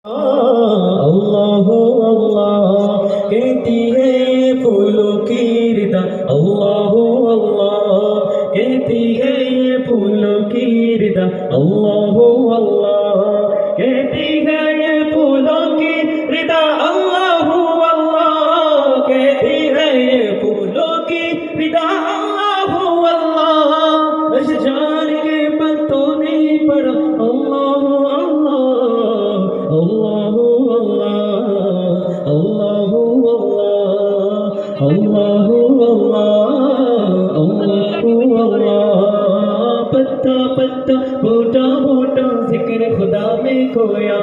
अल्लाह अल्लाह कहती है फूलों की रिदा। अल्लाह अल्लाह कहती है ये फूलों की रिदा। अल्लाह अल्लाह कहती है ये फूलों की रिदा। अल्लाह अल्लाह कहती है ये फूलों की रिदा। अल्लाह अल्लाह अशजार के पत्तों ने पढ़ा। अल्लाह अल्लाह अल्लाह अल्लाह अल्लाह अल्लाह अल्लाह पत्ता पत्ता बूटा बूटा जिक्र खुदा में खोया।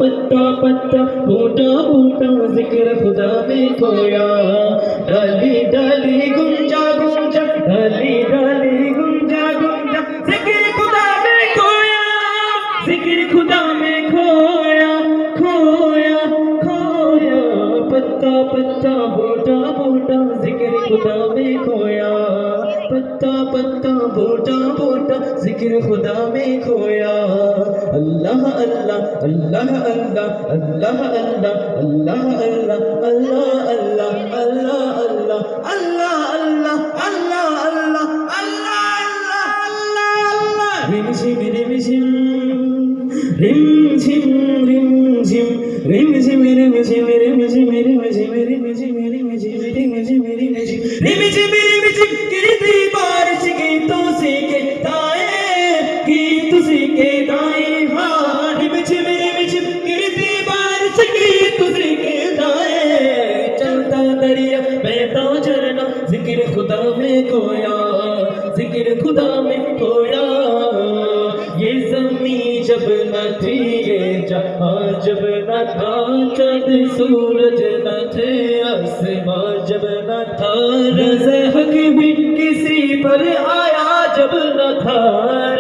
पत्ता पत्ता बूटा बूटा जिक्र खुदा में खोया। डाली डाली गुंजा गुंजा डाली डाली गुंजा गुंजा जिक्र खुदा में खोया। जिक्र खुदा में खोया खोया खोया। पत्ता पत्ता बूटा बूटा जिक्र खुदा में खोया। पत्ता पत्ता बूटा बूटा जिक्र खुदा में खोया। अल्लाह अल्लाह अल्लाह अल्लाह अल्लाह अल्लाह अल्लाह अल्लाह अल्लाह अल्लाह अल्लाह अल्लाह अल्लाह अल्लाह अल्लाह अल्लाह अल्लाह अल्लाह। रिम झिम रिम झिम रिम झिम रिम झिम रिम झिम रिम झिम रिम झिम रिम झिम रिम झिम रिम झिम रिम झिम रिम झिम रिम झिम रिम झिम गिरती बारिश गीतों से कहताए गीत से कहताए। हाँ रिम झिम गिरती बारिश गीत से कहताए। चलता दरिया बहता झरना जिक्र खुदा में खोया। जिक्र खुदा में खोया। ये ज़मीं जब न थी ये जहां जब न था चंद सूरज न थे आसमां जब न था रज़े हक भी किसी पर आया जब न था।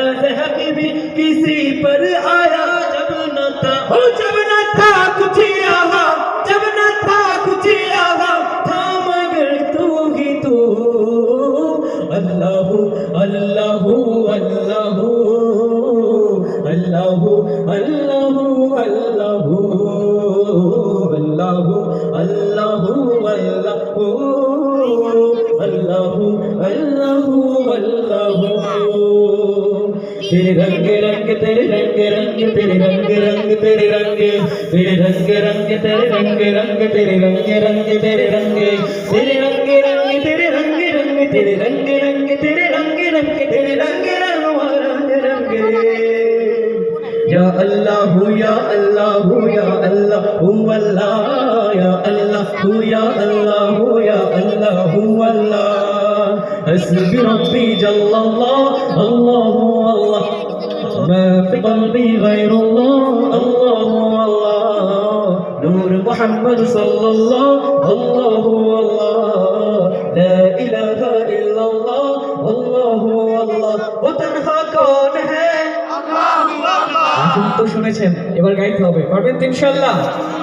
रज़े हक भी किसी पर आया जब न था। हो जब न था कुछ यहाँ जब न था कुछ यहाँ था मगर तू ही तू। अल्लाह अल्लाह अल्लाह अल्लाह अल्लाह अल्लाह अल्लाह अल्लाह अल्लाह अल्लाह अल्लाह। तेरे रंग रंग तेरे रंग रंग तेरे रंग रंग तेरे रंग तेरे रंग रंग तेरे रंग रंग तेरे रंग रंग तेरे रंग तेरे रंग रंग तेरे रंग रंग तेरे रंग रंग तेरे रंग रंग तेरे रंग रंग या अल्लाह या अल्लाह या अल्लाह अल्लाह या अल्लाह या अल्लाह या अल्लाह अल्लाह। हस्बी रब्बी जल्लल्लाह अल्लाह अल्लाह मा फी क़ल्बी गैरुल्लाह अल्लाह अल्लाह। नूर मुहम्मद सल्लल्लाह अल्लाह अल्लाह ला इलाहा इल्लल्लाह अल्लाह अल्लाह। वो तन्हा कौन है? तो শুনেছেন এবার গাইতে হবে পারবেন তো ইনশাআল্লাহ।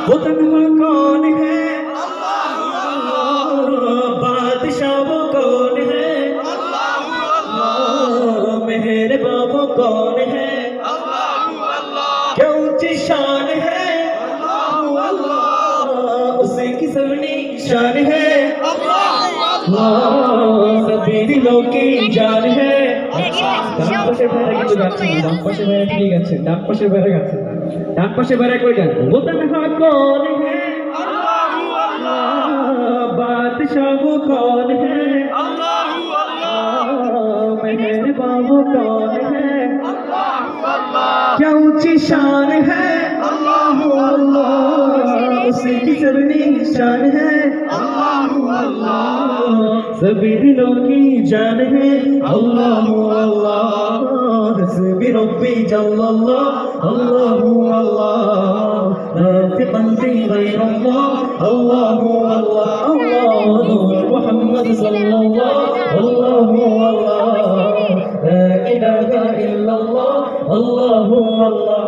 वो तन्हा कौन है? बादशाह वो कौन है? मेहरबान वो कौन है? क्या ऊंची शान है? उसकी सबनी शान है। सभी दिलों की जान है। ডান পাশে বেড়া কিন্তু গাচ্ছে ডান পাশে বেড়া ঠিক আছে ডান পাশে বেড়া গাচ্ছে ডান পাশে বেড়া কই গান। वो तन्हा कौन है? बादशाह वो कौन है? मेहरबान वो कौन है? क्या ऊंची शान है? उसकी सबनी शान है। सभी दिलों की जान है। अल्लाह अल्लाह हस्बी रब्बी जल्लल्लाह अल्लाह अल्लाह ला फी क़ल्बी गैरुल्लाह अल्लाह अल्लाह अल्लाह मुहम्मद सल्लल्लाह अल्लाह अल्लाह ला इलाहा इल्लल्लाह अल्लाह अल्लाह।